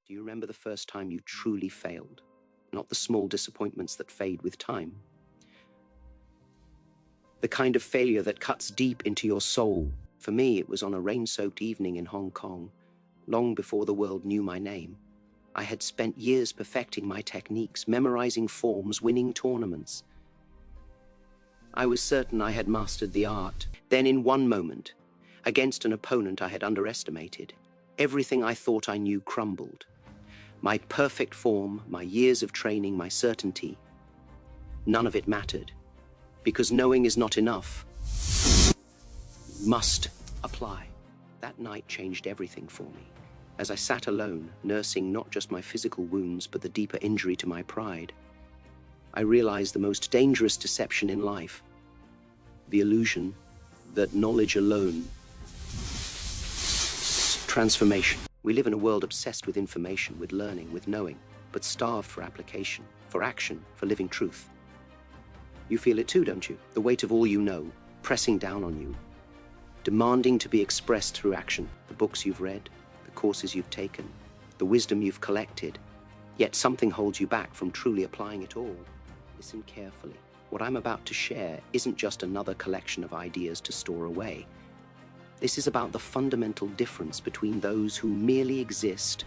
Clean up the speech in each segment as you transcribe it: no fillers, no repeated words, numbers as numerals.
Do you remember the first time you truly failed? Not the small disappointments that fade with time. The kind of failure that cuts deep into your soul. For me, it was on a rain-soaked evening in Hong Kong, long before the world knew my name. I had spent years perfecting my techniques, memorizing forms, winning tournaments. I was certain I had mastered the art. Then in one moment, against an opponent I had underestimated, everything I thought I knew crumbled. My perfect form, my years of training, my certainty, none of it mattered. Because knowing is not enough. Must apply. That night changed everything for me. As I sat alone, nursing not just my physical wounds, but the deeper injury to my pride, I realized the most dangerous deception in life, the illusion that knowledge alone transformation. We live in a world obsessed with information, with learning, with knowing, but starved for application, for action, for living truth. You feel it too, don't you? The weight of all you know, pressing down on you, demanding to be expressed through action. The books you've read, the courses you've taken, the wisdom you've collected, yet something holds you back from truly applying it all. Listen carefully. What I'm about to share isn't just another collection of ideas to store away. This is about the fundamental difference between those who merely exist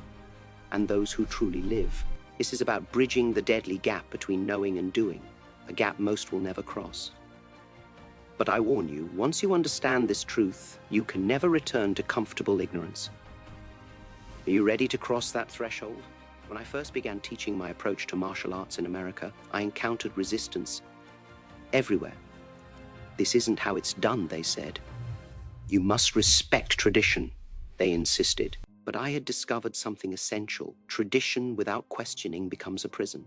and those who truly live. This is about bridging the deadly gap between knowing and doing, a gap most will never cross. But I warn you, once you understand this truth, you can never return to comfortable ignorance. Are you ready to cross that threshold? When I first began teaching my approach to martial arts in America, I encountered resistance everywhere. This isn't how it's done, they said. You must respect tradition, they insisted. But I had discovered something essential. Tradition without questioning becomes a prison.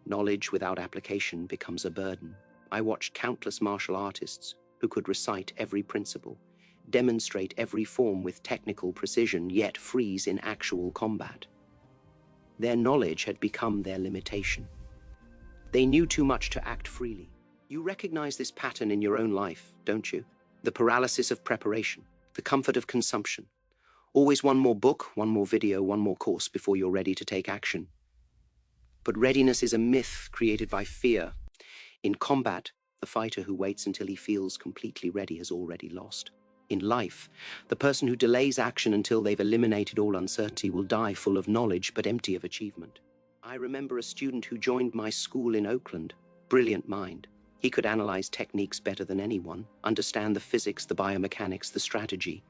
Knowledge without application becomes a burden. I watched countless martial artists who could recite every principle, demonstrate every form with technical precision, yet freeze in actual combat. Their knowledge had become their limitation. They knew too much to act freely. You recognize this pattern in your own life, don't you? The paralysis of preparation, the comfort of consumption. Always one more book, one more video, one more course before you're ready to take action. But readiness is a myth created by fear. In combat, the fighter who waits until he feels completely ready has already lost. In life, the person who delays action until they've eliminated all uncertainty will die full of knowledge but empty of achievement. I remember a student who joined my school in Oakland. Brilliant mind. He could analyze techniques better than anyone, understand the physics, the biomechanics, the strategy.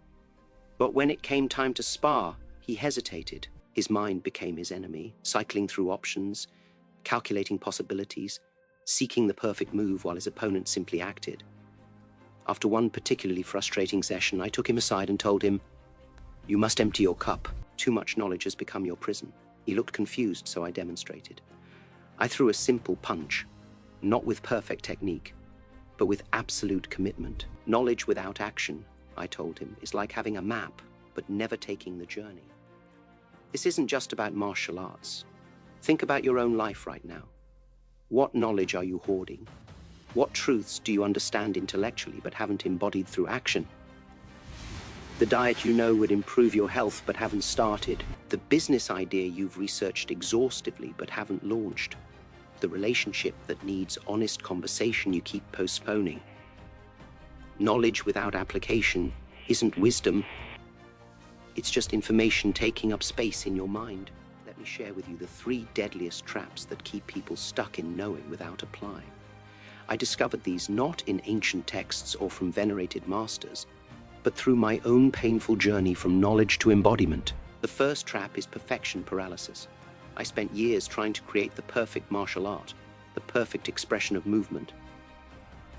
But when it came time to spar, he hesitated. His mind became his enemy, cycling through options, calculating possibilities, seeking the perfect move while his opponent simply acted. After one particularly frustrating session, I took him aside and told him, "You must empty your cup. Too much knowledge has become your prison." He looked confused, so I demonstrated. I threw a simple punch, not with perfect technique, but with absolute commitment. Knowledge without action, I told him, is like having a map, but never taking the journey. This isn't just about martial arts. Think about your own life right now. What knowledge are you hoarding? What truths do you understand intellectually but haven't embodied through action? The diet you know would improve your health but haven't started. The business idea you've researched exhaustively but haven't launched. The relationship that needs honest conversation you keep postponing. Knowledge without application isn't wisdom. It's just information taking up space in your mind. Let me share with you the 3 deadliest traps that keep people stuck in knowing without applying. I discovered these not in ancient texts or from venerated masters, but through my own painful journey from knowledge to embodiment. The first trap is perfection paralysis. I spent years trying to create the perfect martial art, the perfect expression of movement.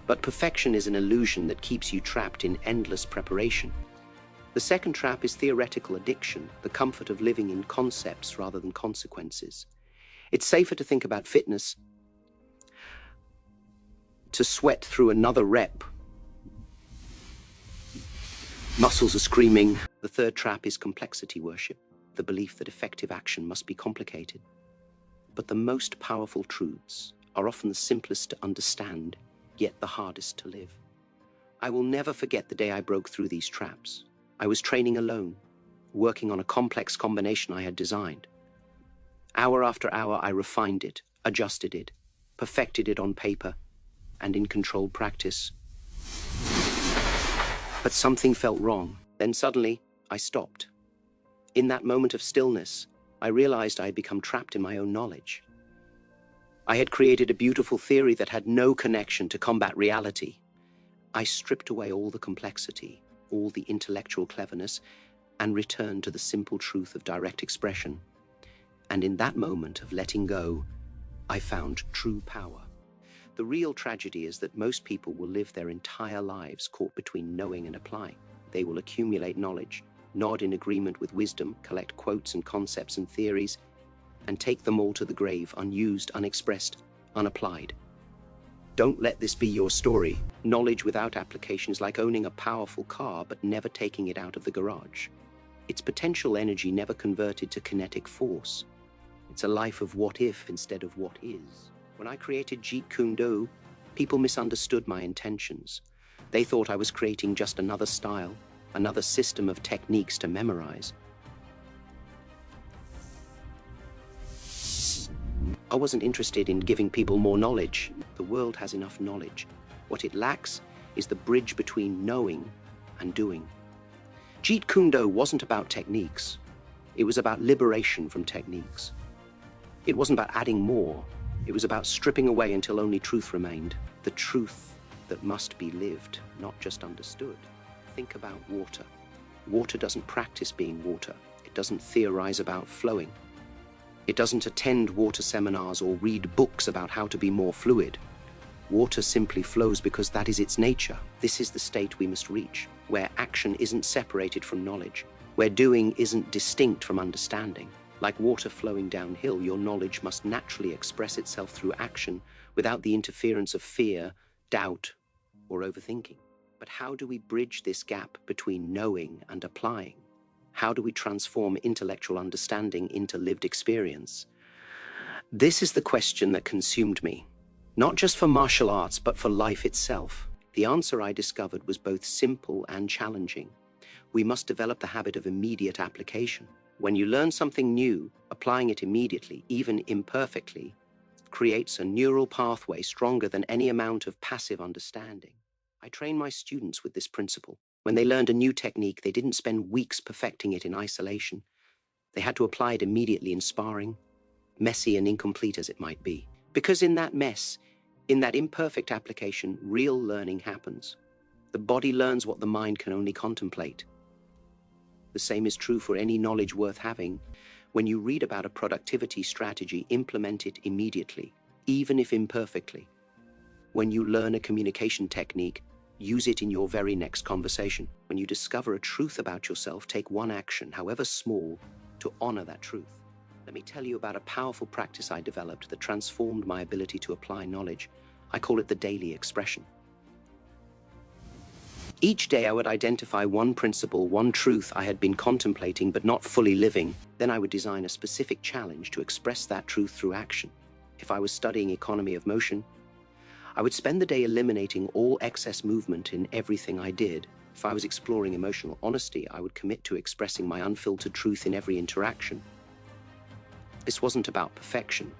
But perfection is an illusion that keeps you trapped in endless preparation. The second trap is theoretical addiction, the comfort of living in concepts rather than consequences. It's safer to think about fitness, to sweat through another rep. Muscles are screaming. The third trap is complexity worship, the belief that effective action must be complicated. But the most powerful truths are often the simplest to understand, yet the hardest to live. I will never forget the day I broke through these traps. I was training alone, working on a complex combination I had designed. Hour after hour, I refined it, adjusted it, perfected it on paper and in controlled practice. But something felt wrong. Then suddenly, I stopped. In that moment of stillness, I realized I had become trapped in my own knowledge. I had created a beautiful theory that had no connection to combat reality. I stripped away all the complexity, all the intellectual cleverness, and returned to the simple truth of direct expression. And in that moment of letting go, I found true power. The real tragedy is that most people will live their entire lives caught between knowing and applying. They will accumulate knowledge, nod in agreement with wisdom, collect quotes and concepts and theories, and take them all to the grave, unused, unexpressed, unapplied. Don't let this be your story. Knowledge without application is like owning a powerful car but never taking it out of the garage. Its potential energy never converted to kinetic force. It's a life of what if instead of what is. When I created Jeet Kune Do, people misunderstood my intentions. They thought I was creating just another style, another system of techniques to memorize. I wasn't interested in giving people more knowledge. The world has enough knowledge. What it lacks is the bridge between knowing and doing. Jeet Kune Do wasn't about techniques. It was about liberation from techniques. It wasn't about adding more. It was about stripping away until only truth remained. The truth that must be lived, not just understood. Think about water. Water doesn't practice being water. It doesn't theorize about flowing. It doesn't attend water seminars or read books about how to be more fluid. Water simply flows because that is its nature. This is the state we must reach, where action isn't separated from knowledge, where doing isn't distinct from understanding. Like water flowing downhill, your knowledge must naturally express itself through action without the interference of fear, doubt, or overthinking. But how do we bridge this gap between knowing and applying? How do we transform intellectual understanding into lived experience? This is the question that consumed me, not just for martial arts, but for life itself. The answer I discovered was both simple and challenging. We must develop the habit of immediate application. When you learn something new, applying it immediately, even imperfectly, creates a neural pathway stronger than any amount of passive understanding. I train my students with this principle. When they learned a new technique, they didn't spend weeks perfecting it in isolation. They had to apply it immediately in sparring, messy and incomplete as it might be. Because in that mess, in that imperfect application, real learning happens. The body learns what the mind can only contemplate. The same is true for any knowledge worth having. When you read about a productivity strategy, implement it immediately, even if imperfectly. When you learn a communication technique, use it in your very next conversation. When you discover a truth about yourself, take one action, however small, to honor that truth. Let me tell you about a powerful practice I developed that transformed my ability to apply knowledge. I call it the daily expression. Each day I would identify one principle, one truth I had been contemplating but not fully living. Then I would design a specific challenge to express that truth through action. If I was studying economy of motion, I would spend the day eliminating all excess movement in everything I did. If I was exploring emotional honesty, I would commit to expressing my unfiltered truth in every interaction. This wasn't about perfection.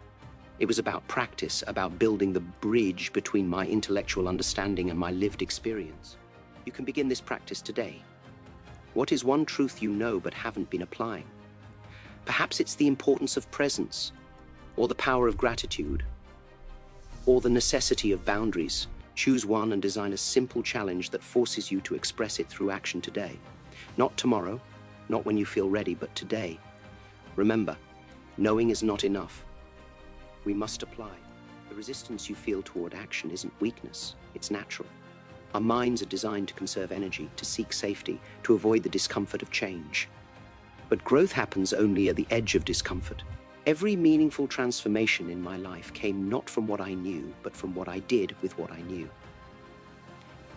It was about practice, about building the bridge between my intellectual understanding and my lived experience. You can begin this practice today. What is one truth you know but haven't been applying? Perhaps it's the importance of presence, or the power of gratitude, or the necessity of boundaries. Choose one and design a simple challenge that forces you to express it through action today. Not tomorrow, not when you feel ready, but today. Remember, knowing is not enough. We must apply. The resistance you feel toward action isn't weakness, it's natural. Our minds are designed to conserve energy, to seek safety, to avoid the discomfort of change. But growth happens only at the edge of discomfort. Every meaningful transformation in my life came not from what I knew, but from what I did with what I knew.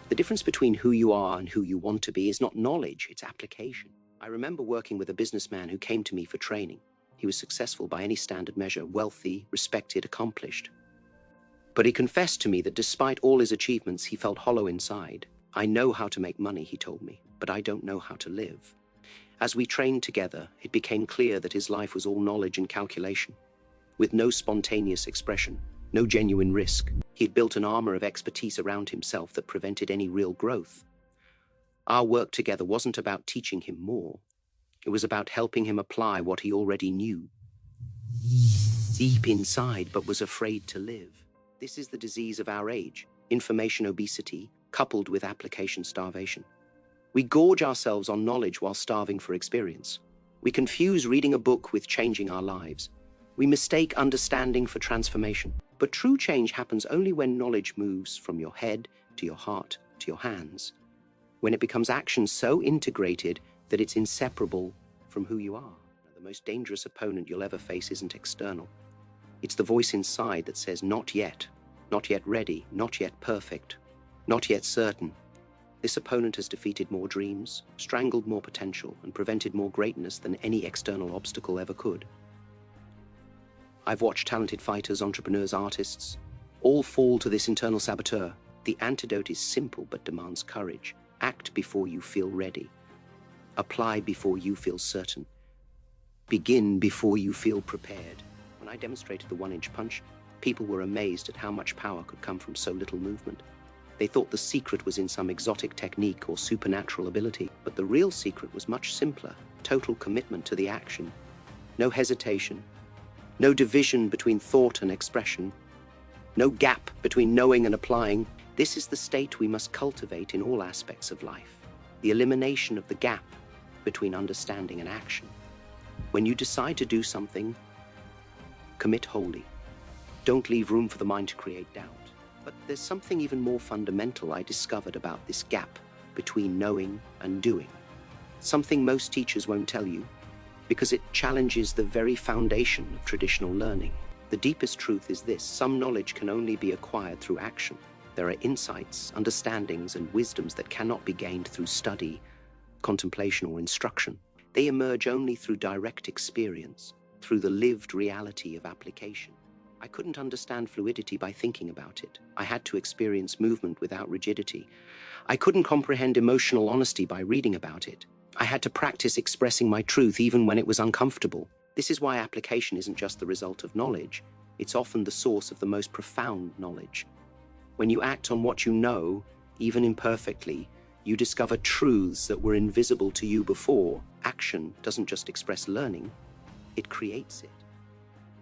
The difference between who you are and who you want to be is not knowledge, it's application. I remember working with a businessman who came to me for training. He was successful by any standard measure, wealthy, respected, accomplished. But he confessed to me that despite all his achievements, he felt hollow inside. I know how to make money, he told me, but I don't know how to live. As we trained together, it became clear that his life was all knowledge and calculation. with no spontaneous expression, no genuine risk. He'd built an armor of expertise around himself that prevented any real growth. Our work together wasn't about teaching him more. It was about helping him apply what he already knew, deep inside, but was afraid to live. This is the disease of our age, information obesity, coupled with application starvation. We gorge ourselves on knowledge while starving for experience. We confuse reading a book with changing our lives. We mistake understanding for transformation. But true change happens only when knowledge moves from your head to your heart to your hands, when it becomes action so integrated that it's inseparable from who you are. The most dangerous opponent you'll ever face isn't external. It's the voice inside that says, not yet ready, not yet perfect, not yet certain. This opponent has defeated more dreams, strangled more potential, and prevented more greatness than any external obstacle ever could. I've watched talented fighters, entrepreneurs, artists, all fall to this internal saboteur. The antidote is simple but demands courage. Act before you feel ready. Apply before you feel certain. Begin before you feel prepared. When I demonstrated the 1-inch punch, people were amazed at how much power could come from so little movement. They thought the secret was in some exotic technique or supernatural ability, but the real secret was much simpler: total commitment to the action. No hesitation, no division between thought and expression, no gap between knowing and applying. This is the state we must cultivate in all aspects of life, the elimination of the gap between understanding and action. When you decide to do something, commit wholly. Don't leave room for the mind to create doubt. But there's something even more fundamental I discovered about this gap between knowing and doing. Something most teachers won't tell you, because it challenges the very foundation of traditional learning. The deepest truth is this: some knowledge can only be acquired through action. There are insights, understandings, and wisdoms that cannot be gained through study, contemplation, or instruction. They emerge only through direct experience, through the lived reality of application. I couldn't understand fluidity by thinking about it. I had to experience movement without rigidity. I couldn't comprehend emotional honesty by reading about it. I had to practice expressing my truth even when it was uncomfortable. This is why application isn't just the result of knowledge. It's often the source of the most profound knowledge. When you act on what you know, even imperfectly, you discover truths that were invisible to you before. Action doesn't just express learning, it creates it.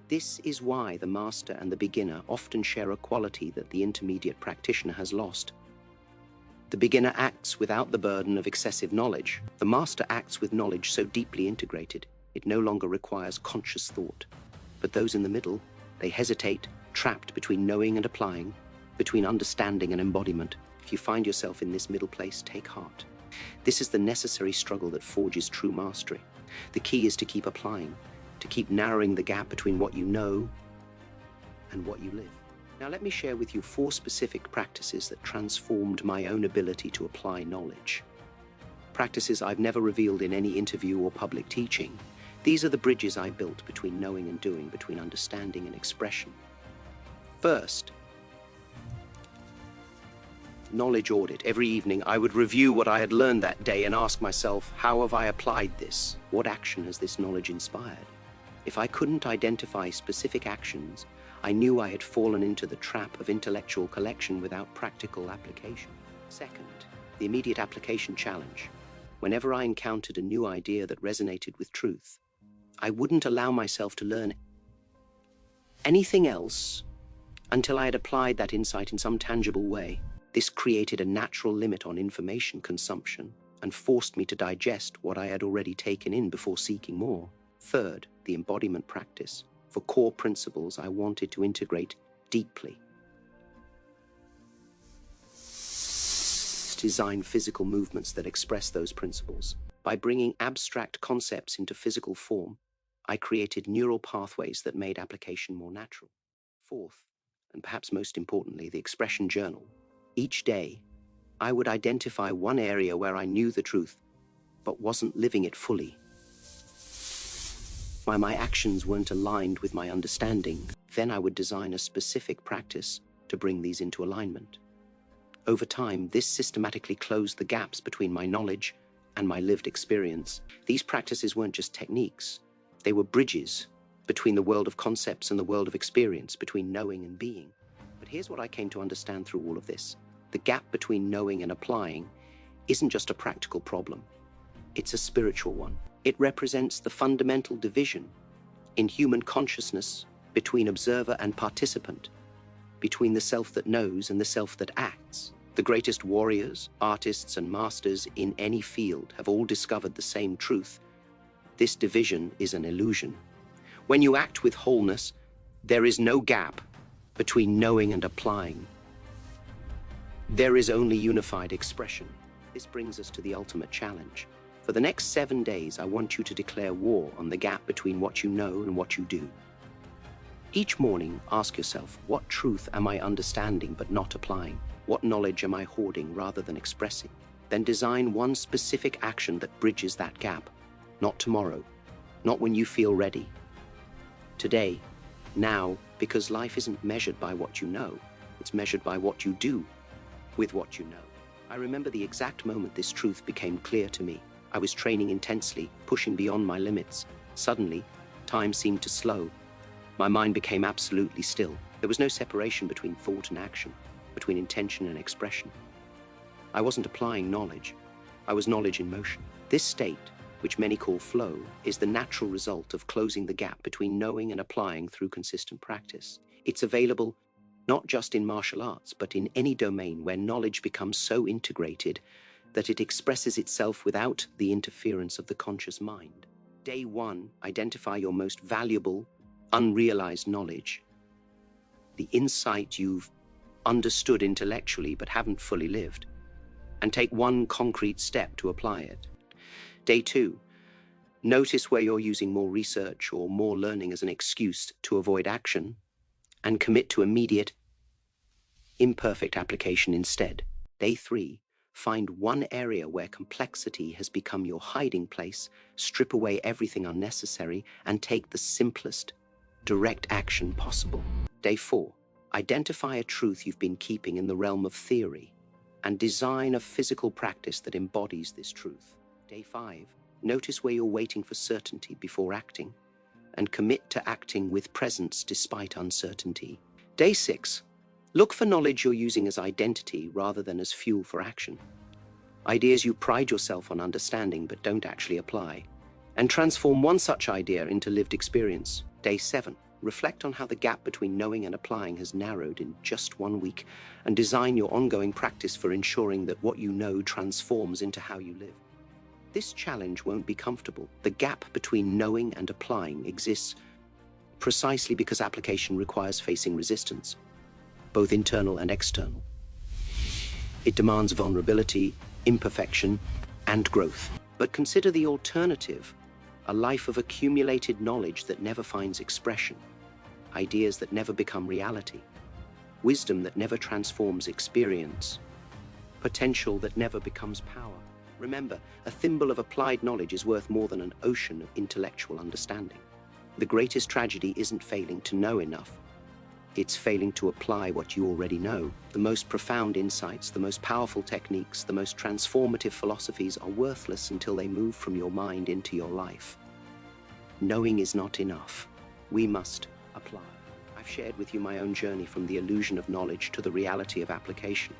This is why the master and the beginner often share a quality that the intermediate practitioner has lost. The beginner acts without the burden of excessive knowledge. The master acts with knowledge so deeply integrated, it no longer requires conscious thought. But those in the middle, they hesitate, trapped between knowing and applying, between understanding and embodiment. If you find yourself in this middle place, take heart. This is the necessary struggle that forges true mastery. The key is to keep applying, to keep narrowing the gap between what you know and what you live. Now let me share with you 4 specific practices that transformed my own ability to apply knowledge. Practices I've never revealed in any interview or public teaching. These are the bridges I built between knowing and doing, between understanding and expression. First, knowledge audit. Every evening I would review what I had learned that day and ask myself, how have I applied this? What action has this knowledge inspired? If I couldn't identify specific actions, I knew I had fallen into the trap of intellectual collection without practical application. Second, the immediate application challenge. Whenever I encountered a new idea that resonated with truth, I wouldn't allow myself to learn anything else until I had applied that insight in some tangible way. This created a natural limit on information consumption and forced me to digest what I had already taken in before seeking more. Third, the embodiment practice. For core principles I wanted to integrate deeply. Design physical movements that express those principles. By bringing abstract concepts into physical form, I created neural pathways that made application more natural. Fourth, and perhaps most importantly, the expression journal. Each day, I would identify one area where I knew the truth, but wasn't living it fully. Why my actions weren't aligned with my understanding. Then I would design a specific practice to bring these into alignment. Over time, this systematically closed the gaps between my knowledge and my lived experience. These practices weren't just techniques, they were bridges, between the world of concepts and the world of experience, between knowing and being. But here's what I came to understand through all of this. The gap between knowing and applying isn't just a practical problem. It's a spiritual one. It represents the fundamental division in human consciousness between observer and participant, between the self that knows and the self that acts. The greatest warriors, artists, and masters in any field have all discovered the same truth. This division is an illusion. When you act with wholeness, there is no gap between knowing and applying. There is only unified expression. This brings us to the ultimate challenge. For the next 7 days, I want you to declare war on the gap between what you know and what you do. Each morning, ask yourself, what truth am I understanding but not applying? What knowledge am I hoarding rather than expressing? Then design one specific action that bridges that gap. Not tomorrow, not when you feel ready. Today, now, because life isn't measured by what you know, it's measured by what you do with what you know. I remember the exact moment this truth became clear to me. I was training intensely, pushing beyond my limits. Suddenly, time seemed to slow. My mind became absolutely still. There was no separation between thought and action, between intention and expression. I wasn't applying knowledge. I was knowledge in motion. This state, which many call flow, is the natural result of closing the gap between knowing and applying through consistent practice. It's available not just in martial arts, but in any domain where knowledge becomes so integrated that it expresses itself without the interference of the conscious mind. Day 1, identify your most valuable, unrealized knowledge, the insight you've understood intellectually but haven't fully lived, and take one concrete step to apply it. Day 2, notice where you're using more research or more learning as an excuse to avoid action, and commit to immediate, imperfect application instead. Day 3, find one area where complexity has become your hiding place, strip away everything unnecessary, and take the simplest, direct action possible. Day 4, identify a truth you've been keeping in the realm of theory, and design a physical practice that embodies this truth. Day 5, notice where you're waiting for certainty before acting, and commit to acting with presence despite uncertainty. Day 6, look for knowledge you're using as identity rather than as fuel for action. Ideas you pride yourself on understanding but don't actually apply, and transform one such idea into lived experience. Day 7, reflect on how the gap between knowing and applying has narrowed in just 1 week, and design your ongoing practice for ensuring that what you know transforms into how you live. This challenge won't be comfortable. The gap between knowing and applying exists precisely because application requires facing resistance, both internal and external. It demands vulnerability, imperfection, and growth. But consider the alternative, a life of accumulated knowledge that never finds expression, ideas that never become reality, wisdom that never transforms experience, potential that never becomes power. Remember, a thimble of applied knowledge is worth more than an ocean of intellectual understanding. The greatest tragedy isn't failing to know enough. It's failing to apply what you already know. The most profound insights, the most powerful techniques, the most transformative philosophies are worthless until they move from your mind into your life. Knowing is not enough. We must apply. I've shared with you my own journey from the illusion of knowledge to the reality of application.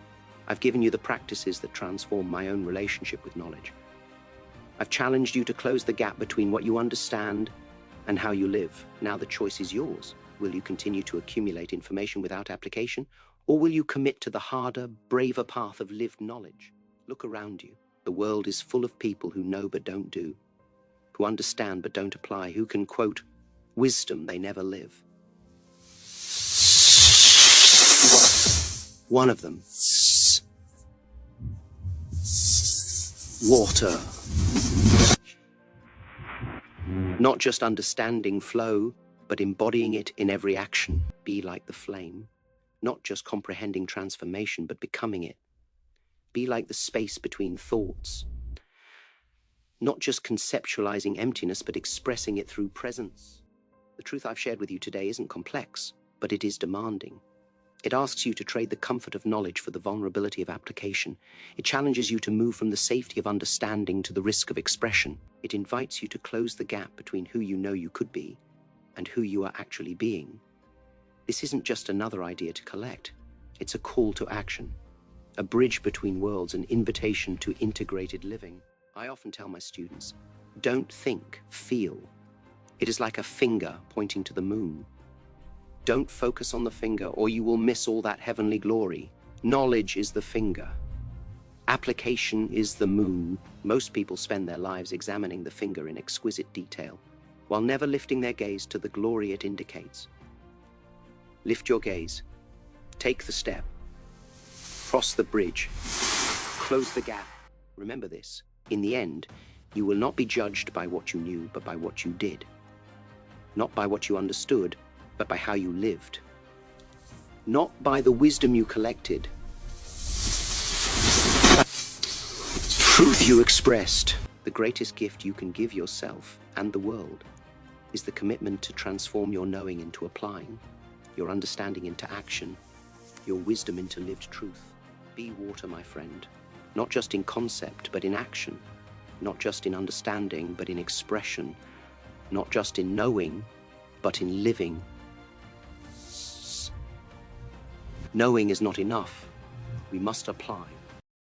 I've given you the practices that transform my own relationship with knowledge. I've challenged you to close the gap between what you understand and how you live. Now the choice is yours. Will you continue to accumulate information without application, or will you commit to the harder, braver path of lived knowledge? Look around you. The world is full of people who know but don't do, who understand but don't apply, who can quote wisdom they never live. One of them, water. Not just understanding flow, but embodying it in every action. Be like the flame, not just comprehending transformation, but becoming it. Be like the space between thoughts, not just conceptualizing emptiness, but expressing it through presence. The truth I've shared with you today isn't complex, but it is demanding. It asks you to trade the comfort of knowledge for the vulnerability of application. It challenges you to move from the safety of understanding to the risk of expression. It invites you to close the gap between who you know you could be and who you are actually being. This isn't just another idea to collect. It's a call to action, a bridge between worlds, an invitation to integrated living. I often tell my students, don't think, feel. It is like a finger pointing to the moon. Don't focus on the finger or you will miss all that heavenly glory. Knowledge is the finger. Application is the moon. Most people spend their lives examining the finger in exquisite detail, while never lifting their gaze to the glory it indicates. Lift your gaze. Take the step. Cross the bridge. Close the gap. Remember this. In the end, you will not be judged by what you knew, but by what you did. Not by what you understood, but by how you lived. Not by the wisdom you collected. Truth you expressed. The greatest gift you can give yourself and the world is the commitment to transform your knowing into applying, your understanding into action, your wisdom into lived truth. Be water, my friend, not just in concept, but in action, not just in understanding, but in expression, not just in knowing, but in living. Knowing is not enough. We must apply.